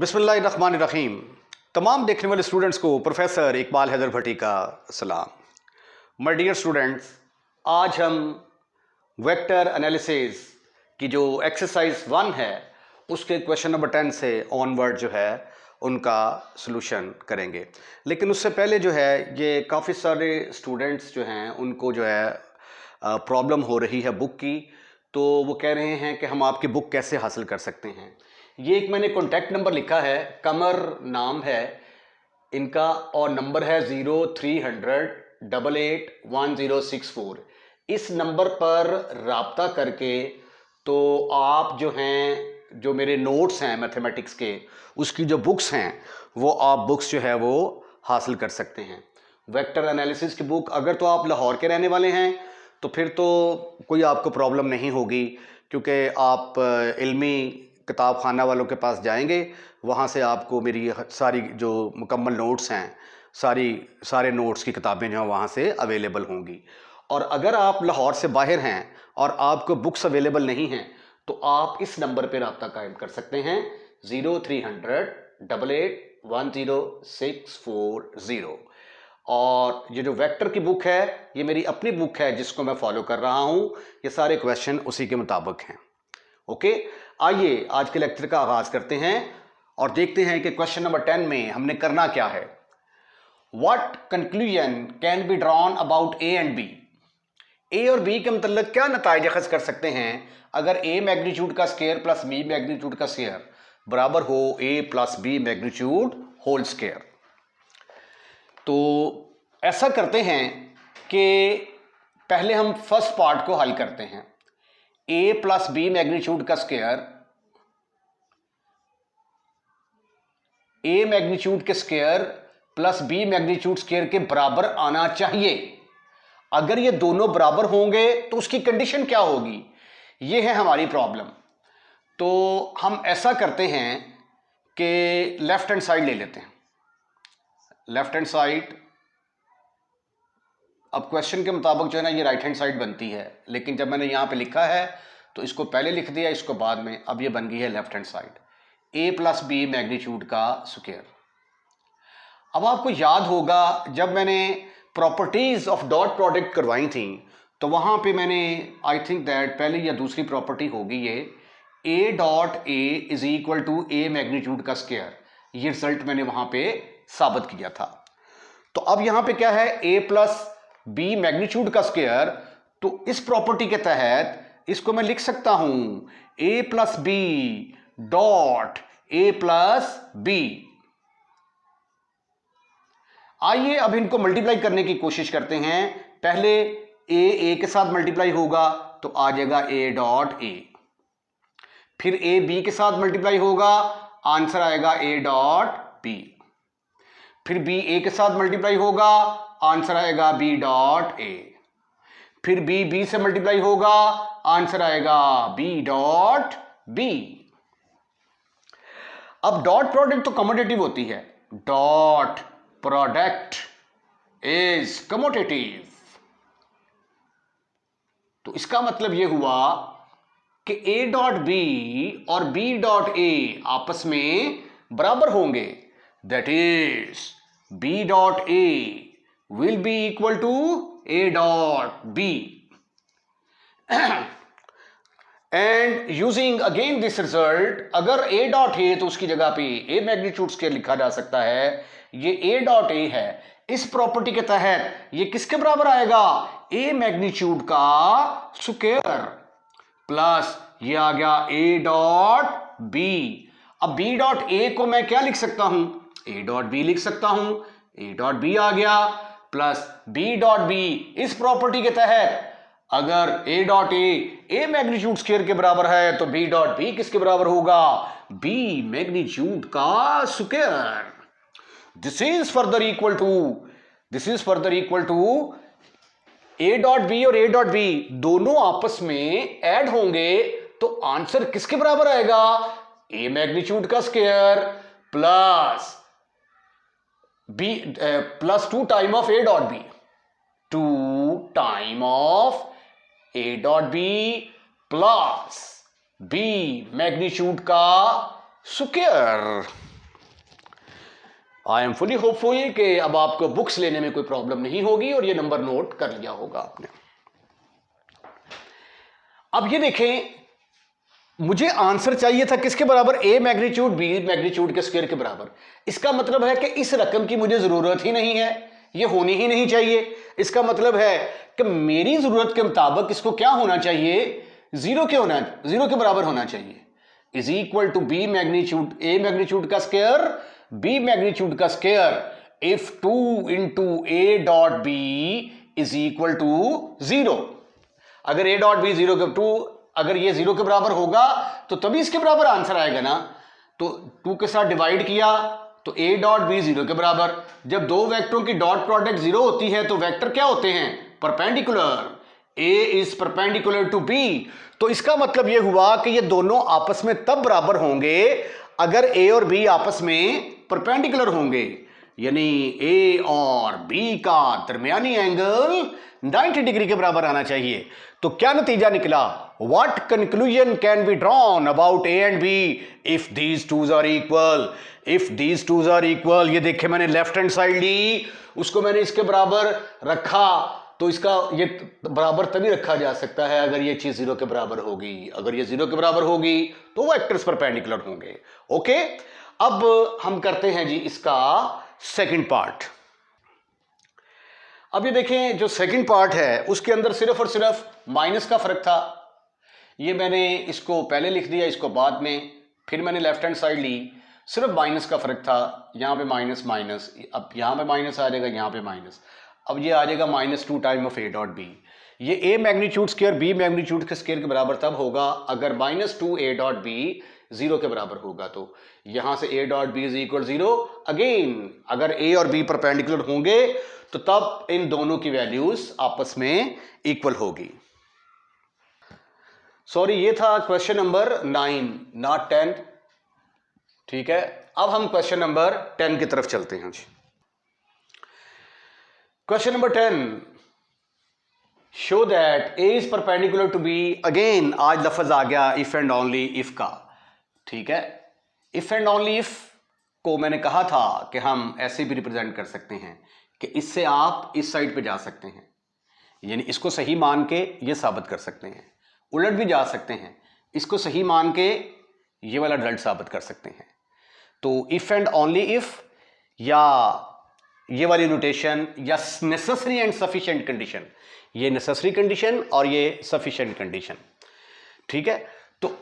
बिस्मिल्लाहिर्रहमानिर्रहीम। तमाम देखने वाले स्टूडेंट्स को प्रोफेसर इकबाल हैदर भट्टी का सलाम। माय डियर स्टूडेंट्स, आज हम वेक्टर एनालिसिस की जो एक्सरसाइज 1 है उसके क्वेश्चन नंबर 10 से ऑनवर्ड जो है उनका सलूशन करेंगे। लेकिन उससे पहले जो है ये काफ़ी सारे स्टूडेंट्स जो हैं उनको जो है प्रॉब्लम हो रही है बुक की, तो वो कह रहे हैं कि हम आपकी बुक कैसे हासिल कर सकते हैं। ये एक मैंने कॉन्टैक्ट नंबर लिखा है, कमर नाम है इनका और नंबर है 0300881064। इस नंबर पर राब्ता करके तो आप जो हैं जो मेरे नोट्स हैं मैथमेटिक्स के उसकी जो बुक्स हैं वो आप बुक्स जो है वो हासिल कर सकते हैं। वेक्टर एनालिसिस की बुक अगर तो आप लाहौर के रहने वाले हैं तो फिर तो कोई आपको प्रॉब्लम नहीं होगी, क्योंकि आप इल्मी किताब खाना वालों के पास जाएंगे, वहाँ से आपको मेरी सारी जो मुकम्मल नोट्स हैं सारे नोट्स की किताबें जो हैं वहाँ से अवेलेबल होंगी। और अगर आप लाहौर से बाहर हैं और आपको बुक्स अवेलेबल नहीं हैं तो आप इस नंबर पर रब्ता कायम कर सकते हैं 0300881064। और ये जो वेक्टर की बुक है ये मेरी अपनी बुक है जिसको मैं फॉलो कर रहा हूँ, ये सारे क्वेश्चन उसी के मुताबिक हैं। ओके, आइए आज के लेक्चर का आगाज करते हैं और देखते हैं कि क्वेश्चन नंबर 10 में हमने करना क्या है। What conclusion can be drawn about A and B. A और बी के मतलब क्या नताइज अखज़ कर सकते हैं अगर ए मैग्नीट्यूड का स्क्वायर प्लस बी मैग्नीट्यूड का स्क्वायर बराबर हो A plus B magnitude whole square. तो ऐसा करते हैं कि पहले हम फर्स्ट पार्ट को हल करते हैं। ए प्लस बी मैग्नीट्यूड का स्क्वायर ए मैग्नीट्यूड के square plus B magnitude square के बराबर आना चाहिए। अगर ये दोनों बराबर होंगे तो उसकी कंडीशन क्या होगी, ये है हमारी प्रॉब्लम। तो हम ऐसा करते हैं कि लेफ्ट हैंड साइड ले लेते हैं। लेफ्ट हैंड साइड, अब क्वेश्चन के मुताबिक जो है ना ये राइट हैंड साइड बनती है, लेकिन जब मैंने यहाँ पे लिखा है तो इसको पहले लिख दिया, इसको बाद में, अब ये बन गई है लेफ्ट हैंड साइड ए प्लस बी मैग्नीट्यूड का स्क्वायर। अब आपको याद होगा जब मैंने प्रॉपर्टीज ऑफ डॉट प्रोडक्ट करवाई थी तो वहाँ पे मैंने आई थिंक दैट पहली या दूसरी प्रॉपर्टी होगी ये A dot A is equal to A magnitude का स्क्वायर, ये रिजल्ट मैंने वहाँ पे साबित किया था। तो अब यहाँ पे क्या है, ए प्लस बी मैग्नीट्यूड का स्क्वायर, तो इस प्रॉपर्टी के तहत इसको मैं लिख सकता हूं A plus B dot A plus B. आइए अब इनको मल्टीप्लाई करने की कोशिश करते हैं। पहले ए के साथ मल्टीप्लाई होगा तो आ जाएगा ए डॉट ए, फिर ए बी के साथ मल्टीप्लाई होगा, आंसर आएगा ए डॉट बी, फिर बी ए के साथ मल्टीप्लाई होगा, आंसर आएगा बी डॉट ए, फिर बी बी से मल्टीप्लाई होगा, आंसर आएगा बी डॉट बी। अब डॉट प्रोडक्ट तो कमोटेटिव होती है, डॉट प्रोडक्ट इज कमोटेटिव, तो इसका मतलब यह हुआ कि ए डॉट बी और बी डॉट ए आपस में बराबर होंगे। That is B dot A will be equal to A dot B and using again this result, अगर A dot है तो उसकी जगह पे A मैग्नीट्यूड स्क्वायर लिखा जा सकता है, ये A dot A है। इस प्रॉपर्टी के तहत ये किसके बराबर आएगा, A मैग्नीट्यूड का स्क्वायर प्लस ये आ गया A डॉट B। अब B डॉट A को मैं क्या लिख सकता हूं, A डॉट B लिख सकता हूं, A डॉट B आ गया प्लस बी डॉट बी। इस प्रॉपर्टी के तहत अगर ए डॉट ए मैग्नीट्यूड स्क्वायर के बराबर है तो बी डॉट बी किसके बराबर होगा, बी मैग्नीट्यूड का square. This is further equal to A dot B और ए डॉट बी दोनों आपस में ऐड होंगे तो आंसर किसके बराबर आएगा, ए मैग्नीट्यूड का square plus B plus 2 time of A dot B, 2 time of A dot B plus B magnitude का square. I am fully hopeful कि अब आपको बुक्स लेने में कोई प्रॉब्लम नहीं होगी और ये नंबर नोट कर लिया होगा आपने। अब ये देखें, मुझे आंसर चाहिए था किसके बराबर, ए मैग्नीट्यूड बी मैग्नीट्यूड के स्क्वायर के बराबर। इसका मतलब है कि इस रकम की मुझे जरूरत ही नहीं है, ये होनी ही नहीं चाहिए। इसका मतलब है कि मेरी जरूरत के मुताबिक इसको क्या होना चाहिए, जीरो के बराबर होना चाहिए। Is equal to B magnitude, A magnitude का स्क्वायर बी मैग्नीट्यूड का square if 2 into A dot B is equal to 0। अगर ए डॉट बी 0 के 2, अगर ये 0 के बराबर होगा तो तभी इसके बराबर आंसर आएगा ना। तो 2 के साथ डिवाइड किया तो ए डॉट बी 0 के बराबर। जब दो वेक्टरों की डॉट प्रोडक्ट 0 होती है तो वेक्टर क्या होते हैं, perpendicular. A is perpendicular to B. तो इसका मतलब यह हुआ कि ये दोनों आपस में तब बराबर होंगे अगर ए और बी आपस में परपेंडिकुलर होंगे, यानी ए और बी का दरमियानी एंगल 90 डिग्री के बराबर आना चाहिए। तो क्या नतीजा निकला, what conclusion can be drawn about A and B if these twos are equal. If these twos are equal, ये देखे मैंने लेफ्ट हैंड साइड ली, उसको मैंने इसके बराबर रखा, तो इसका ये बराबर तभी रखा जा सकता है अगर ये चीज 0 के बराबर होगी। अगर ये 0 के बराबर होगी तो वेक्टर्स परपेंडिकुलर होंगे। ओके, अब हम करते हैं जी इसका सेकंड पार्ट। अब ये देखें, जो सेकंड पार्ट है उसके अंदर सिर्फ और सिर्फ माइनस का फर्क था। ये मैंने इसको पहले लिख दिया, इसको बाद में, फिर मैंने लेफ्ट हैंड साइड ली, सिर्फ माइनस का फर्क था। यहां पे माइनस माइनस, अब यहां पे माइनस आ जाएगा, यहां पे माइनस, अब ये आ जाएगा -2 time of A dot B. ये a magnitude square B magnitude के स्क्वायर के बराबर तब होगा अगर -2 ए डॉट बी 0 के बराबर होगा। तो यहां से a dot B is equal 0। Again अगर ए और बी परपेंडिकुलर होंगे तो तब इन दोनों की वैल्यूज आपस में इक्वल होगी। सॉरी, ये था क्वेश्चन नंबर 9, नॉट 10। ठीक है, अब हम क्वेश्चन नंबर 10 की तरफ चलते हैं जी। Question number 10, show that A is perpendicular to B. Again आज लफ्ज आ गया इफ एंड ओनली इफ का। ठीक है, इफ एंड ओनली इफ को मैंने कहा था कि हम ऐसे भी रिप्रेजेंट कर सकते हैं कि इससे आप इस साइड पे जा सकते हैं, यानी इसको सही मान के ये साबित कर सकते हैं, उलट भी जा सकते हैं, इसको सही मान के ये वाला रिजल्ट साबित कर सकते हैं। तो इफ एंड ओनली इफ या ये वाली नोटेशन या नेसेसरी एंड सफिशिएंट कंडीशन, ये नेसेसरी कंडीशन और ये सफिशिएंट कंडीशन। ठीक है, तो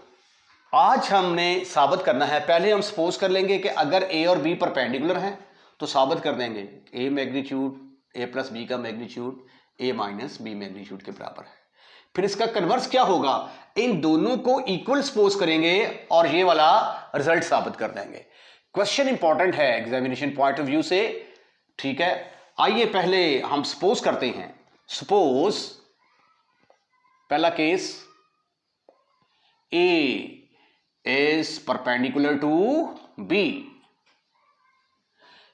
आज हमने साबित करना है। पहले हम सपोज कर लेंगे कि अगर ए और बी परपेंडिकुलर हैं तो साबित कर देंगे a magnitude a plus b का magnitude a minus B magnitude के बराबर है। फिर इसका कन्वर्स क्या होगा, इन दोनों को इक्वल सपोज करेंगे और ये वाला रिजल्ट साबित कर देंगे। क्वेश्चन इंपॉर्टेंट है एग्जामिनेशन पॉइंट ऑफ व्यू से। ठीक है, आइए पहले हम सपोज करते हैं। सपोज पहला case, a is perpendicular to B.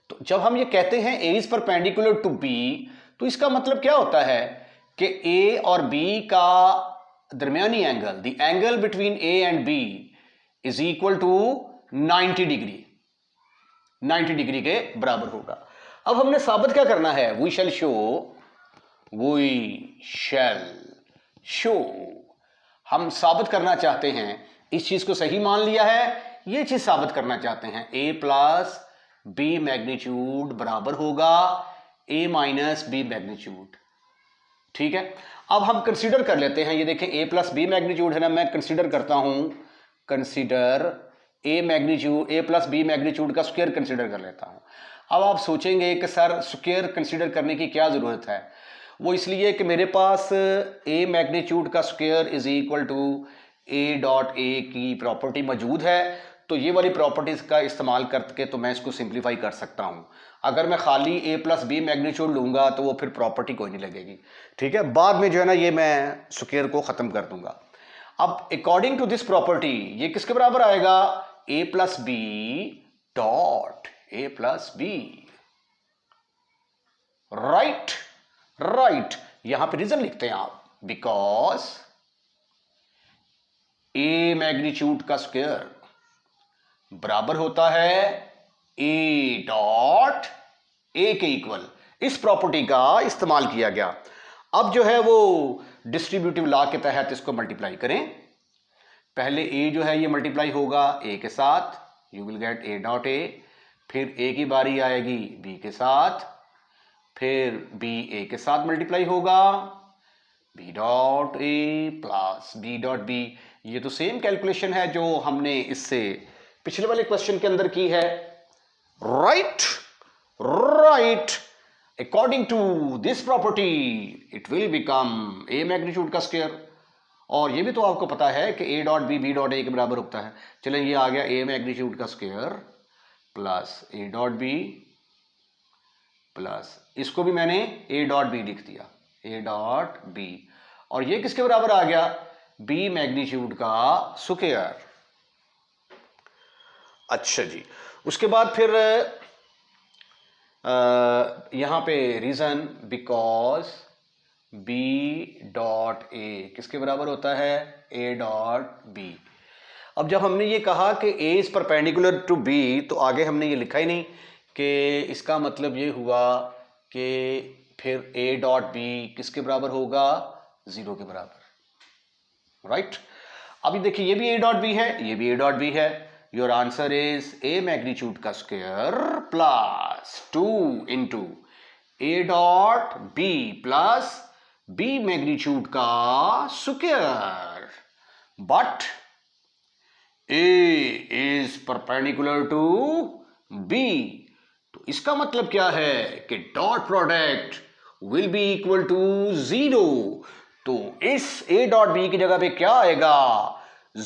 तो जब हम ये कहते हैं a is perpendicular to B, तो इसका मतलब क्या होता है कि ए और बी का दरमियानी angle, the angle between A and B is equal to 90 degree, 90 degree के बराबर होगा। अब हमने साबित क्या करना है, वी शैल शो, हम साबित करना चाहते हैं, इस चीज को सही मान लिया है, ये चीज साबित करना चाहते हैं, ए प्लस बी मैग्नीट्यूड बराबर होगा ए माइनस बी मैग्नीट्यूड। ठीक है, अब हम कंसीडर कर लेते हैं, ये देखें ए प्लस बी मैग्नीट्यूड है ना, मैं कंसीडर करता हूं, consider a magnitude, a plus B magnitude का स्क्वायर कंसीडर कर लेता हूं। अब आप सोचेंगे कि सर स्क्वायर कंसीडर करने की क्या जरूरत है, वो इसलिए कि मेरे पास ए मैग्नीट्यूड का square is equal to A dot a की प्रॉपर्टी मौजूद है। तो ये वाली प्रॉपर्टीज का इस्तेमाल करके तो मैं इसको सिंप्लीफाई कर सकता हूं। अगर मैं खाली ए प्लस बी मैग्नीट्यूड लूंगा तो वो फिर प्रॉपर्टी कोई नहीं लगेगी। ठीक है, बाद में जो है ना ये मैं स्क्वायर को खत्म कर दूंगा। अब अकॉर्डिंग टू दिस प्रॉपर्टी ये किसके बराबर आएगा, A plus B dot A plus B. Right, यहां पे रीजन लिखते हैं आप, बिकॉज ए मैग्नीट्यूड का स्क्वायर बराबर होता है ए डॉट ए के इक्वल, इस प्रॉपर्टी का इस्तेमाल किया गया। अब जो है वो डिस्ट्रीब्यूटिव लॉ के तहत इसको मल्टीप्लाई करें। पहले ए जो है ये मल्टीप्लाई होगा ए के साथ, you will gate A dot ए, फिर ए की बारी आएगी बी के साथ, फिर बी ए के साथ मल्टीप्लाई होगा, बी डॉट ए प्लस बी डॉट बी। ये तो सेम कैलकुलेशन है जो हमने इससे पिछले वाले क्वेश्चन के अंदर की है। Right right, according to this property it will become A magnitude का स्क्वायर। और ये भी तो आपको पता है कि A dot B B dot A के बराबर होता है। चलें, ये आ गया ए मैग्नीट्यूड का square plus A dot B plus, इसको भी मैंने ए डॉट बी लिख दिया, ए डॉट बी। और ये किसके बराबर आ गया? बी मैग्नीट्यूड का स्क्वायर। अच्छा जी, उसके बाद फिर यहां पे reason because b dot a किसके बराबर होता है? A dot b. अब जब हमने ये कहा कि a is perpendicular to B, तो आगे हमने ये लिखा ही नहीं कि इसका मतलब ये हुआ कि फिर ए डॉट बी किसके बराबर होगा? 0 के बराबर। राइट, अभी देखिए ये भी ए डॉट बी है, ये भी ए डॉट बी है। Your answer is A magnitude का स्क्वायर प्लस 2 इंटू ए dot B plus B magnitude का square. But A is perpendicular to B, तो इसका मतलब क्या है कि dot product will be equal to 0। तो इस ए डॉट बी की जगह पे क्या आएगा?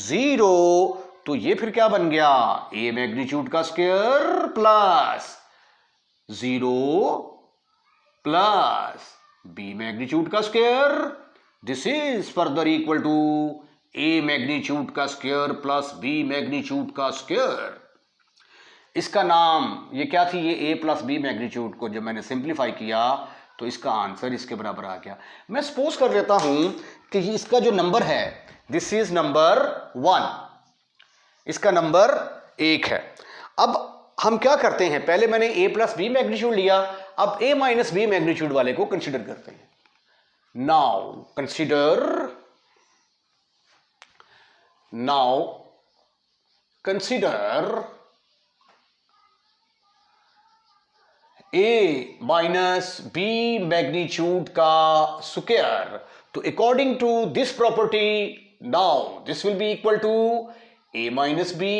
0। तो ये फिर क्या बन गया? ए मैग्नीट्यूड का square plus 0 plus B magnitude का square. This is further equal to A magnitude का स्क्वायर प्लस बी मैग्नीट्यूड का स्क्वायर। इसका नाम ये क्या थी? ये ए प्लस बी मैग्नीट्यूड को जब मैंने सिंप्लीफाई किया तो इसका आंसर इसके बराबर आ गया। मैं सपोज कर लेता हूं कि इसका जो नंबर है दिस इज नंबर 1, इसका नंबर 1 है। अब हम क्या करते हैं, पहले मैंने ए प्लस बी मैग्नीट्यूड लिया, अब ए माइनस बी मैग्नीट्यूड वाले को कंसीडर करते हैं। Now consider a minus B magnitude का स्क्वायर। तो according to this property now this will be equal to A minus B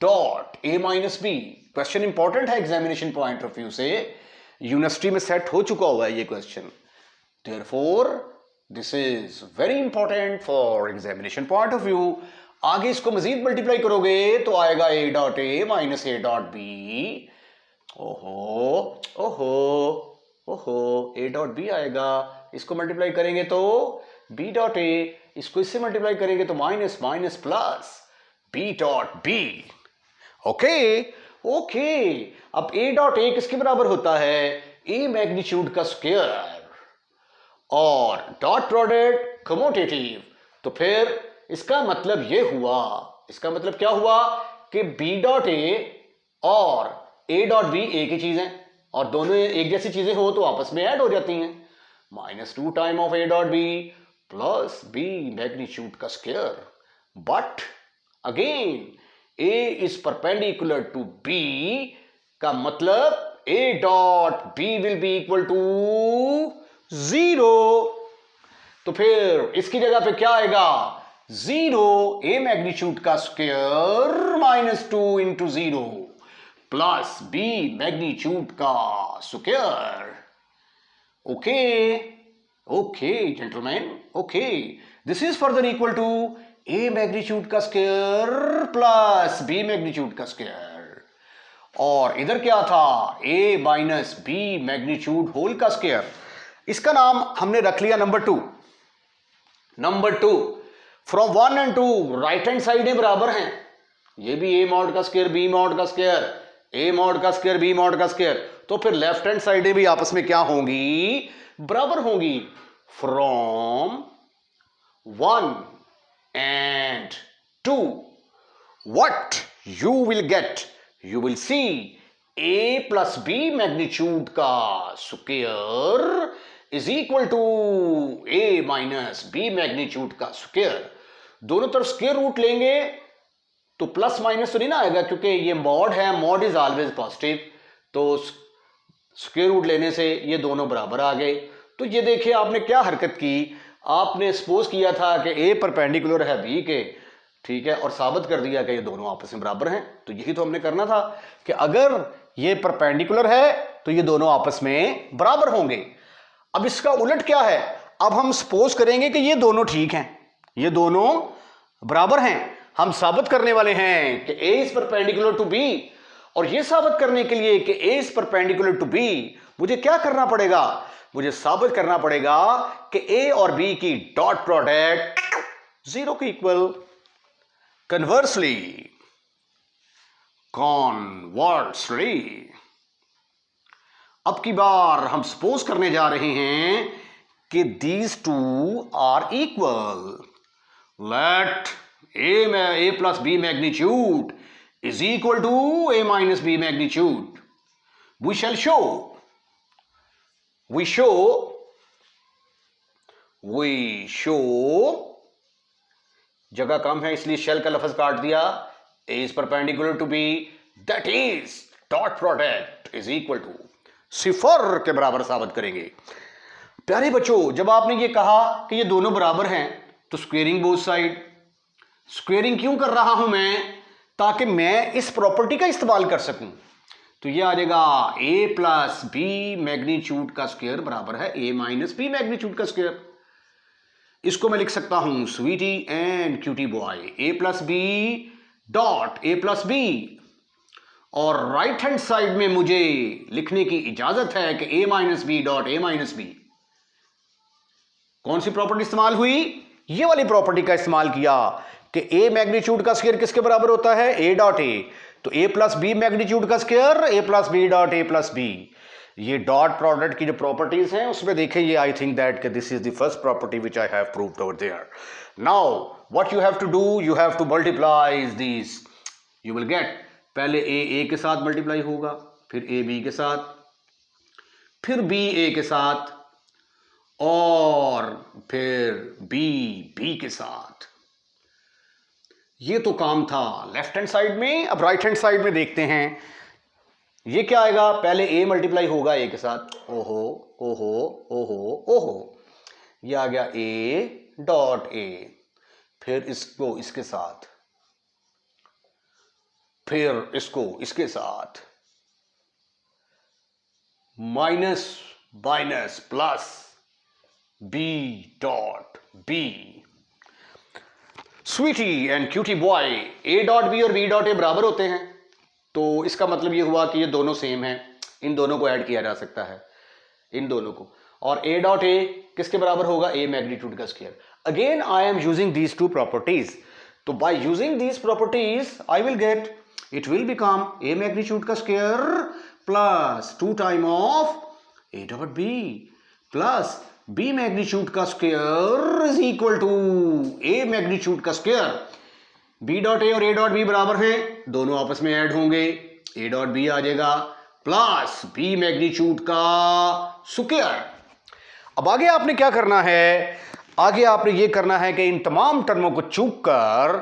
dot A minus b. Question important है examination point of view से, university में set हो चुका हुआ है ये question. Therefore this is very important for examination point of view. आगे इसको मजीद मल्टीप्लाई करोगे तो आएगा a dot A minus a dot B. ओहो ओहो ओहो, ए डॉट बी आएगा, इसको मल्टीप्लाई करेंगे तो बी डॉट ए, इसको इससे मल्टीप्लाई करेंगे तो minus minus plus B dot B. Okay okay, अब ए डॉट ए किसके बराबर होता है? ए मैग्नीट्यूड का स्क्वायर और डॉट प्रोडक्ट कमोटेटिव। तो फिर इसका मतलब ये हुआ, इसका मतलब क्या हुआ कि बी डॉट ए और ए डॉट बी एक ही चीज है, और दोनों एक जैसी चीजें हो तो आपस में ऐड हो जाती हैं। -2 time of A dot B plus B magnitude का square. But again A is perpendicular to B का मतलब A dot B will be equal to 0। तो फिर इसकी जगह पे क्या आएगा? 0 ए मैग्नीट्यूड का square -2 into 0 plus B magnitude का square. Okay okay gentleman, okay, this is further equal to A magnitude का स्क्वायर प्लस बी मैग्नीट्यूड का स्क्वायर। और इधर क्या था? ए माइनस बी मैग्नीट्यूड होल का स्क्वायर। इसका नाम हमने रख लिया number 2। Number 2 from 1 and 2 right hand side में बराबर हैं। ये भी ए मॉड का स्क्वायर बी मॉड का स्क्वायर, ए मॉड का स्क्वायर बी मॉड का स्क्वायर। तो फिर लेफ्ट हैंड साइड भी आपस में क्या होंगी? बराबर होंगी। From 1 and 2 what you will get? You will see A plus B magnitude का square is equal to A minus B magnitude का स्क्वायर। दोनों तरफ स्क्वायर रूट लेंगे तो प्लस माइनस तो नहीं ना आएगा, क्योंकि ये मॉड है, मॉड इज ऑलवेज पॉजिटिव, तो स्क्वायर रूट लेने से ये दोनों बराबर आ गए। तो ये देखिए आपने क्या हरकत की, आपने सपोज किया था कि ए परपेंडिकुलर है बी के, ठीक है, और साबित कर दिया कि ये दोनों आपस में बराबर हैं। तो यही तो हमने करना था कि अगर ये परपेंडिकुलर है तो ये दोनों आपस में बराबर होंगे। अब इसका उलट क्या है, अब हम सपोज करेंगे कि ये दोनों ठीक हैं, ये दोनों बराबर हैं। हम साबित करने वाले हैं कि a is perpendicular to B, और ये साबित करने के लिए कि a is perpendicular to B मुझे क्या करना पड़ेगा, मुझे साबित करना पड़ेगा कि ए और बी की डॉट प्रोडक्ट 0 के इक्वल। कन्वर्सली अब की बार हम सपोज करने जा रहे हैं कि these two are equal. Let a plus B magnitude is equal to a minus b magnitude. We show जगह कम है इसलिए शेल का लफ्ज काट दिया, a is perpendicular to b, that is dot product is equal to सिफर के बराबर साबित करेंगे। प्यारे बच्चों, जब आपने ये कहा कि ये दोनों बराबर हैं तो स्क्वेयरिंग बोथ साइड। स्क्वेयरिंग क्यों कर रहा हूं मैं, ताकि मैं इस प्रॉपर्टी का इस्तेमाल कर सकूं। तो ये आ जाएगा a प्लस बी मैग्नीट्यूड का स्क्वायर बराबर है a माइनस बी मैग्नीट्यूड का स्क्वायर। इसको मैं लिख सकता हूं sweetie and cutie boy, a plus B dot a plus b, और राइट हैंड साइड में मुझे लिखने की इजाजत है कि a minus B dot a minus b. कौन सी प्रॉपर्टी इस्तेमाल हुई, ये वाली प्रॉपर्टी का इस्तेमाल किया कि a मैग्नीट्यूड का स्क्वायर किसके बराबर होता है, a डॉट a, तो a प्लस बी मैग्नीट्यूड का square a plus B dot a plus b. ये डॉट प्रोडक्ट की जो प्रॉपर्टीज हैं उसमें देखें, ये आई थिंक दैट कि this is the first property which I have proved over there. Now what you have to do, you have to multiply this, you will get, पहले a के साथ मल्टीप्लाई होगा, फिर a b के साथ, फिर b a के साथ, और फिर b के साथ। ये तो काम था लेफ्ट हैंड साइड में। अब राइट हैंड साइड में देखते हैं ये क्या आएगा, पहले a मल्टीप्लाई होगा a के साथ, ओहो ओहो ओहो ओहो, ये आ गया a डॉट a, फिर इसको इसके साथ, फिर इसको इसके साथ, minus minus plus b dot b। Sweetie and cutie boy, a dot B और b डॉट a बराबर होते हैं, तो इसका मतलब ये हुआ कि ये दोनों सेम हैं, इन दोनों को ऐड किया जा सकता है, इन दोनों को, और a डॉट a किसके बराबर होगा, a मैग्नीट्यूड का square. Again I am using these two properties, तो by using these properties I will get, it will become a magnitude का square plus 2 time of a dot b plus b magnitude का square is equal to a magnitude का square. b dot a और a dot b बराबर हैं, दोनों आपस में add होंगे, a डॉट b आ जाएगा प्लस b मैग्नीट्यूड का स्क्वायर। अब आगे आपने क्या करना है, आगे आपने ये करना है कि इन तमाम टर्मों को चूक कर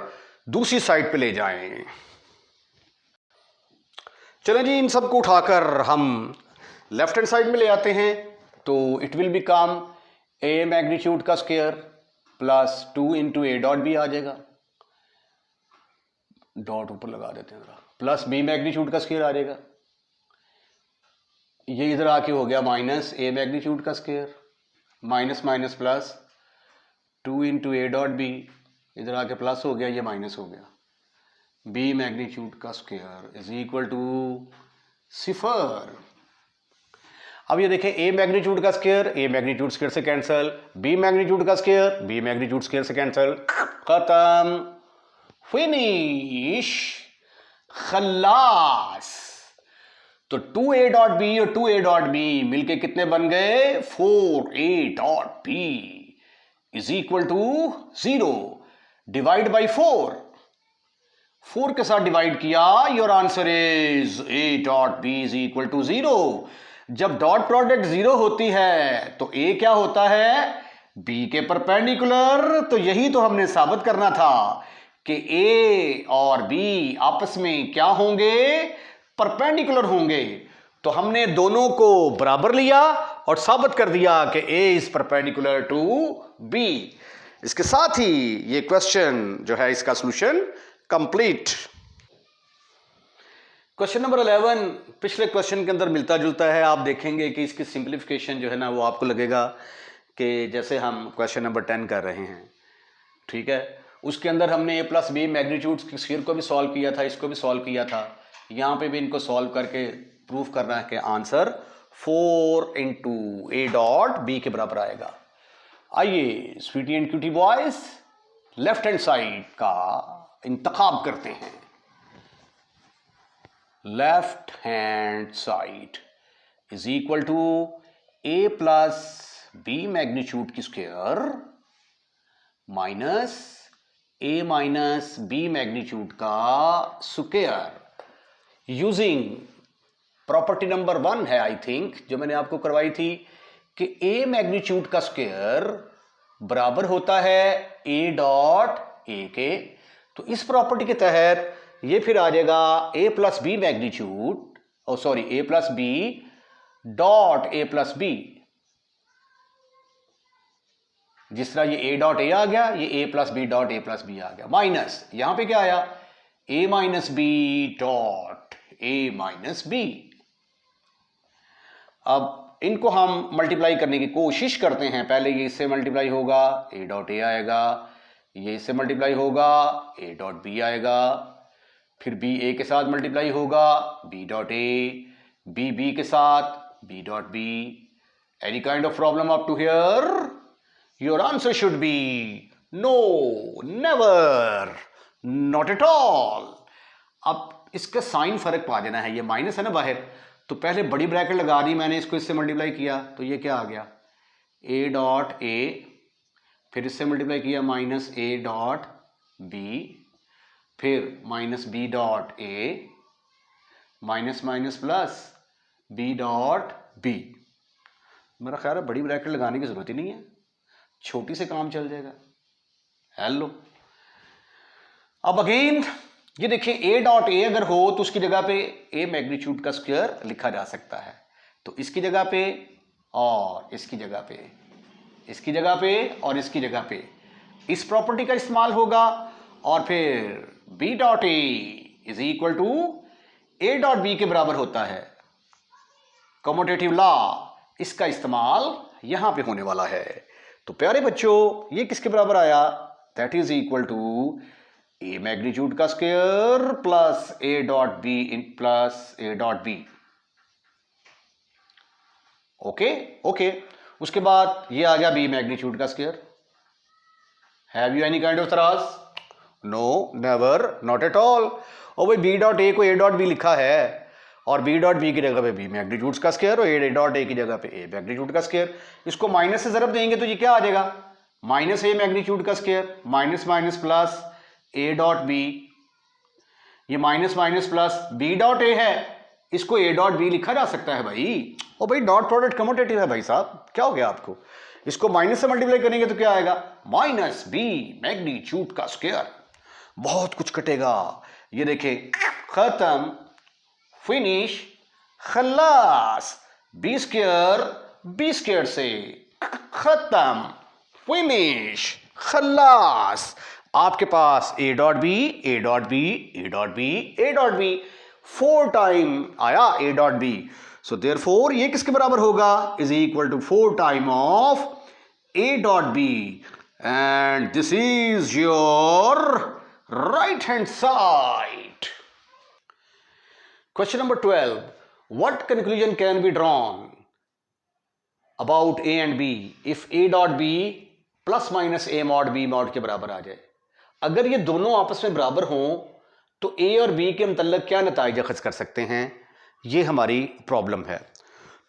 दूसरी साइड पे ले जाएं। चलें जी, इन सबको उठाकर हम लेफ्ट हैंड साइड में ले आते हैं, तो it will become a magnitude का square plus 2 into a dot b आ जाएगा, डॉट ऊपर लगा देते हैं जरा, प्लस b मैग्नीट्यूड का स्क्वायर आ जाएगा, ये इधर आके हो गया माइनस a मैग्नीट्यूड का square, minus minus plus 2 into a dot b, इधर आके प्लस हो गया, ये माइनस हो गया, b मैग्नीट्यूड का स्क्वायर इज इक्वल टू सिफर। अब ये देखें, a मैग्नीट्यूड का स्क्वायर a मैग्नीट्यूड स्क्वायर से कैंसिल, b मैग्नीट्यूड का स्क्वायर b मैग्नीट्यूड स्क्वायर से कैंसिल, खत्म, फिनिश, खल्लास। तो 2a डॉट b और 2a डॉट b मिलके कितने बन गए, 4a dot b is equal to 0, divide by 4, 4 के साथ डिवाइड किया, your answer is a dot B is equal to 0। जब डॉट प्रोडक्ट 0 होती है तो ए क्या होता है, बी के परपेंडिकुलर। तो यही तो हमने साबित करना था कि ए और बी आपस में क्या होंगे, परपेंडिकुलर होंगे। तो हमने दोनों को बराबर लिया और साबित कर दिया कि a is perpendicular to B. इसके साथ ही ये क्वेश्चन जो है इसका सॉल्यूशन कंप्लीट। क्वेश्चन नंबर 11 पिछले क्वेश्चन के अंदर मिलता जुलता है। आप देखेंगे कि इसकी सिंप्लीफिकेशन जो है ना वो आपको लगेगा कि जैसे हम क्वेश्चन नंबर 10 कर रहे हैं, ठीक है। उसके अंदर हमने ए प्लस बी मैग्नीट्यूड्स की स्फीयर को भी सॉल्व किया था, इसको भी सॉल्व किया था। यहाँ पे भी इनको सॉल्व करके प्रूफ करना है कि आंसर 4 इंटू ए डॉट बी के बराबर आएगा। आइए sweetie and cutie boys left hand side का इंतखाब करते हैं। Left hand side is equal to a plus B magnitude की square minus a minus B magnitude का स्क्वायर। यूजिंग प्रॉपर्टी नंबर 1 है आई थिंक, जो मैंने आपको करवाई थी कि ए मैग्नीट्यूड का स्क्वायर बराबर होता है ए डॉट ए के। तो इस प्रॉपर्टी के तहत ये फिर आ जाएगा A plus B magnitude, oh sorry A plus B dot A plus B. जिस तरह ये ए डॉट ए आ गया, ये A plus B dot A plus B आ गया, माइनस यहां पे क्या आया, A minus B dot A minus B. अब इनको हम मल्टीप्लाई करने की कोशिश करते हैं। पहले ये इससे मल्टीप्लाई होगा, ए डॉट ए आएगा, ये इससे मल्टीप्लाई होगा, ए डॉट बी आएगा, फिर बी ए के साथ मल्टीप्लाई होगा, b dot a, b b के साथ b dot b. Any kind of problem up to here? Your answer should be no, never, not at all. अब इसका साइन फर्क पा देना है, ये माइनस है ना बाहर, तो पहले बड़ी ब्रैकेट लगा दी मैंने, इसको इससे मल्टीप्लाई किया तो ये क्या आ गया, ए डॉट ए, फिर इससे मल्टीप्लाई किया माइनस ए डॉट बी, फिर माइनस बी डॉट ए, minus minus plus B dot b. मेरा ख्याल है बड़ी ब्रैकेट लगाने की जरूरत ही नहीं है, छोटी से काम चल जाएगा। हेलो, अब अगेन ये देखिए ए डॉट ए अगर हो तो उसकी जगह पे ए मैग्नीट्यूड का स्क्वायर लिखा जा सकता है। तो इसकी जगह पे और इसकी जगह पे, इसकी जगह पे और इसकी जगह पे इस प्रॉपर्टी का इस्तेमाल होगा। और फिर b dot A is equal to A dot b के बराबर होता है। कमोटेटिव लॉ, इसका इस्तेमाल यहां पे होने वाला है। तो प्यारे बच्चों, ये किसके बराबर आया, that is equal to A magnitude का square plus A dot B in plus A dot B. Okay okay, उसके बाद ये आ गया बी मैग्नीट्यूड का square. Have you any kind of तराज? No, never, not at all. और भाई बी डॉट ए को ए डॉट बी लिखा है और बी डॉट बी की जगह पे बी मैग्नीट्यूड का स्क्वायर और ए डॉट ए की जगह पे ए मैग्नीट्यूड का स्क्वायर। इसको माइनस से ज़रब देंगे तो ये क्या आ जाएगा, माइनस ए मैग्नीट्यूड का square minus minus plus A dot B. ये minus minus plus B dot A है, इसको ए डॉट बी लिखा जा सकता है भाई। और भाई डॉट प्रोडक्ट कम्यूटेटिव है भाई साहब, क्या हो गया आपको। इसको माइनस से मल्टीप्लाई करेंगे तो क्या आएगा, माइनस बी मैग्नीट्यूड का स्क्वायर। बहुत कुछ कटेगा, ये देखे, खत्म, फिनिश, खल्लास। बी स्क्वायर से खत्म, फिनिश, खल्लास। आपके पास A dot B, A dot B, A dot B, A dot B, 4 time आया A dot B. So therefore ये किसके बराबर होगा, is equal to 4 time of A dot B, and this is your right hand side. Question number 12. What conclusion can be drawn about A and B if A dot B plus minus A mod B mod के बराबर आ जाए? अगर ये दोनों आपस में बराबर हों तो A और B के मतलब क्या नतीजा अखज़ कर सकते हैं, ये हमारी प्रॉब्लम है।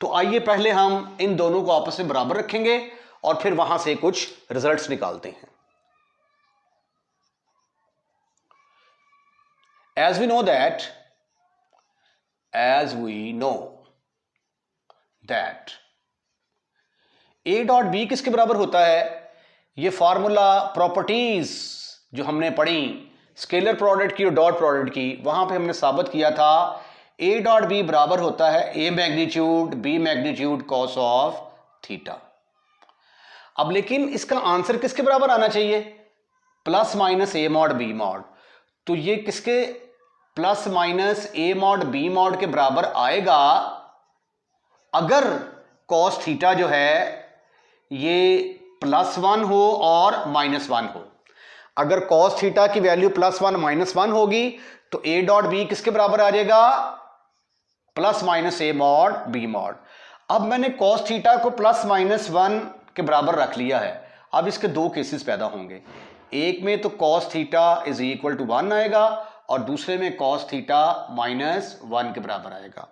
तो आइए पहले हम इन दोनों को आपस में बराबर रखेंगे और फिर वहां से कुछ रिजल्ट्स निकालते हैं। as we know that a dot b किसके बराबर होता है, ये फार्मूला प्रॉपर्टीज जो हमने पढ़ी स्केलर प्रोडक्ट की और डॉट प्रोडक्ट की, वहां पे हमने साबित किया था a डॉट बी बराबर होता है a magnitude b magnitude cos of theta. अब लेकिन इसका आंसर किसके बराबर आना चाहिए, plus minus a mod b mod. तो ये किसके plus minus a mod b mod के बराबर आएगा अगर कॉस थीटा जो है ये +1 हो और -1 हो। अगर कॉस थीटा की वैल्यू +1 -1 होगी तो a डॉट बी किसके बराबर आ जाएगा, plus minus a mod b mod. अब मैंने कॉस थीटा को +-1 के बराबर रख लिया है। अब इसके दो केसेस पैदा होंगे, एक में तो cos theta is equal to 1 आएगा और दूसरे में कॉस थीटा -1 के बराबर आएगा।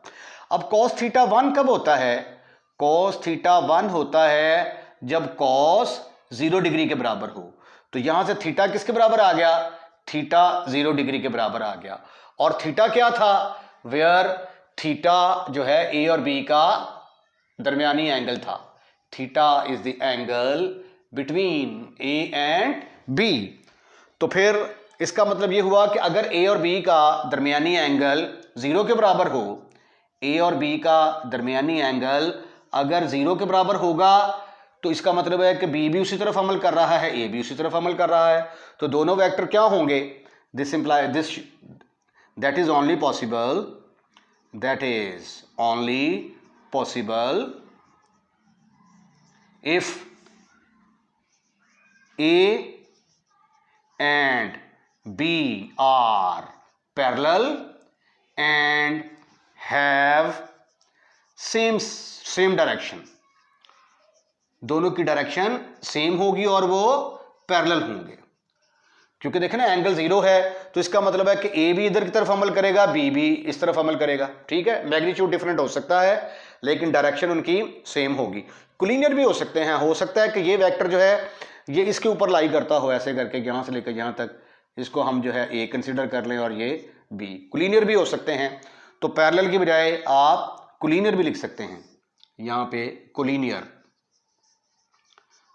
अब कॉस थीटा 1 कब होता है, कॉस थीटा 1 होता है जब कॉस 0 डिग्री के बराबर हो। तो यहां से थीटा किसके बराबर आ गया, थीटा 0 डिग्री के बराबर आ गया। और थीटा क्या था, वेयर थीटा जो है ए और बी का दरमियानी एंगल था। Theta is the angle between A and b. तो फिर इसका मतलब यह हुआ कि अगर ए और बी का दरमियानी एंगल 0 के बराबर हो, ए और बी का दरमियानी एंगल अगर 0 के बराबर होगा तो इसका मतलब है कि बी भी उसी तरफ अमल कर रहा है, ए भी उसी तरफ अमल कर रहा है। तो दोनों वेक्टर क्या होंगे, this imply this that is only possible if A and B are parallel and have same direction। दोनों की डायरेक्शन सेम होगी और वो पैरेलल होंगे। क्योंकि देखें ना एंगल 0 है तो इसका मतलब है कि ए भी इधर की तरफ अमल करेगा, बी भी इस तरफ अमल करेगा। ठीक है, मैग्नीट्यूड डिफरेंट हो सकता है लेकिन डायरेक्शन उनकी सेम होगी। कोलिनियर भी हो सकते हैं, हो सकता है कि ये वेक्टर जो है ये इसके ऊपर लाई करता हो, ऐसे करके यहां से लेकर यहां तक, इसको हम जो है ए कंसिडर कर लें और ये बी। कोलिनियर भी हो सकते हैं, तो पैरेलल की बजाय आप कोलिनियर भी लिख सकते हैं। यहां पे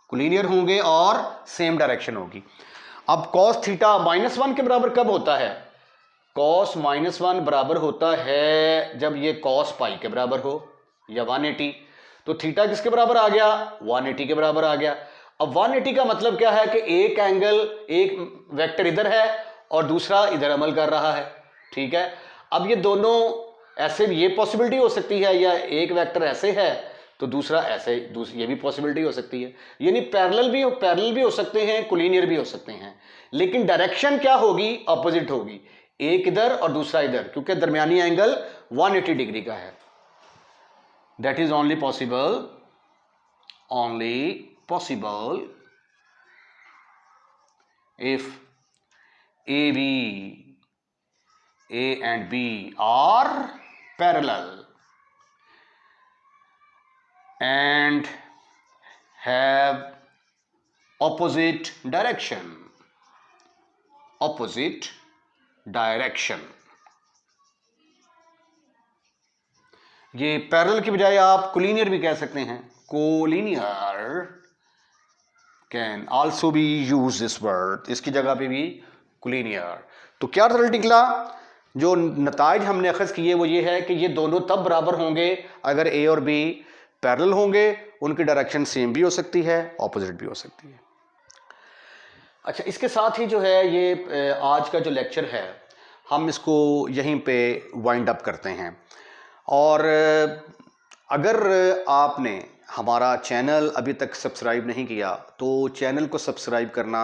कोलिनियर होंगे और सेम डायरेक्शन होगी। अब कॉस थीटा -1 के बराबर कब होता है, कॉस -1 बराबर होता है जब ये कॉस पाई के बराबर हो या 180। तो थीटा किसके बराबर आ गया, 180 के बराबर आ गया। अब 180 का मतलब क्या है कि एक एंगल, एक वेक्टर इधर है और दूसरा इधर अमल कर रहा है। ठीक है, अब ये दोनों ऐसे भी ये पॉसिबिलिटी हो सकती है, या एक वेक्टर ऐसे है तो दूसरा ऐसे, ये भी पॉसिबिलिटी हो सकती है। यानी पैरेलल भी हो सकते हैं, कोलिनियर भी हो सकते हैं, लेकिन डायरेक्शन क्या होगी, अपोजिट होगी, एक इधर और दूसरा इधर, क्योंकि दरमियानी एंगल 180 डिग्री का है। That is only possible if A and B are parallel and have opposite direction। ये पैरेलल की बजाय आप कोलिनियर भी कह सकते हैं। Collinear can also be use this word, इसकी जगह पे भी कोलिनियर। तो क्या रिजल्ट निकला, जो नताइज हमने अखज़ किए वो ये है कि ये दोनों तब बराबर होंगे अगर ए और बी पैरेलल होंगे, उनकी डायरेक्शन सेम भी हो सकती है, ऑपोजिट भी हो सकती है। अच्छा, इसके साथ ही जो है ये आज का जो लेक्चर है हम इसको यहीं पे वाइंड अप करते हैं। और अगर आपने हमारा चैनल अभी तक सब्सक्राइब नहीं किया तो चैनल को सब्सक्राइब करना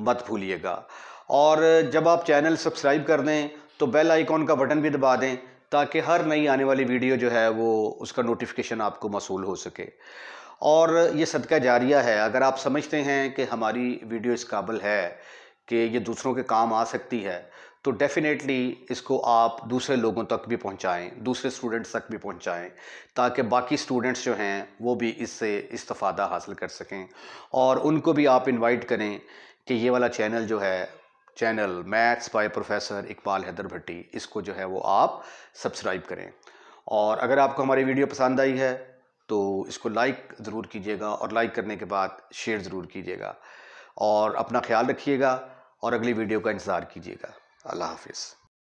मत भूलिएगा, और जब आप चैनल सब्सक्राइब कर दें तो बेल आइकॉन का बटन भी दबा दें ताकि हर नई आने वाली वीडियो जो है वो उसका नोटिफिकेशन आपको मौसूल हो सके। और ये सदका जारिया है, अगर आप समझते हैं कि हमारी वीडियो इस काबिल है कि ये दूसरों के काम आ सकती है तो डेफिनेटली इसको आप दूसरे लोगों तक भी पहुंचाएं, दूसरे स्टूडेंट्स तक भी पहुंचाएं, ताकि बाकी स्टूडेंट्स जो हैं वो भी इससे इस्तिफ़ादा हासिल कर सकें। और उनको भी आप इनवाइट करें कि ये वाला चैनल जो है channel maths by professor Iqbal Haider Bhatti, इसको जो है वो आप सब्सक्राइब करें। और अगर आपको हमारी वीडियो पसंद आई है तो इसको लाइक ज़रूर कीजिएगा, और लाइक करने के बाद शेयर ज़रूर कीजिएगा। और अपना ख्याल रखिएगा और अगली वीडियो का इंतज़ार कीजिएगा। अल्लाह हाफिज़।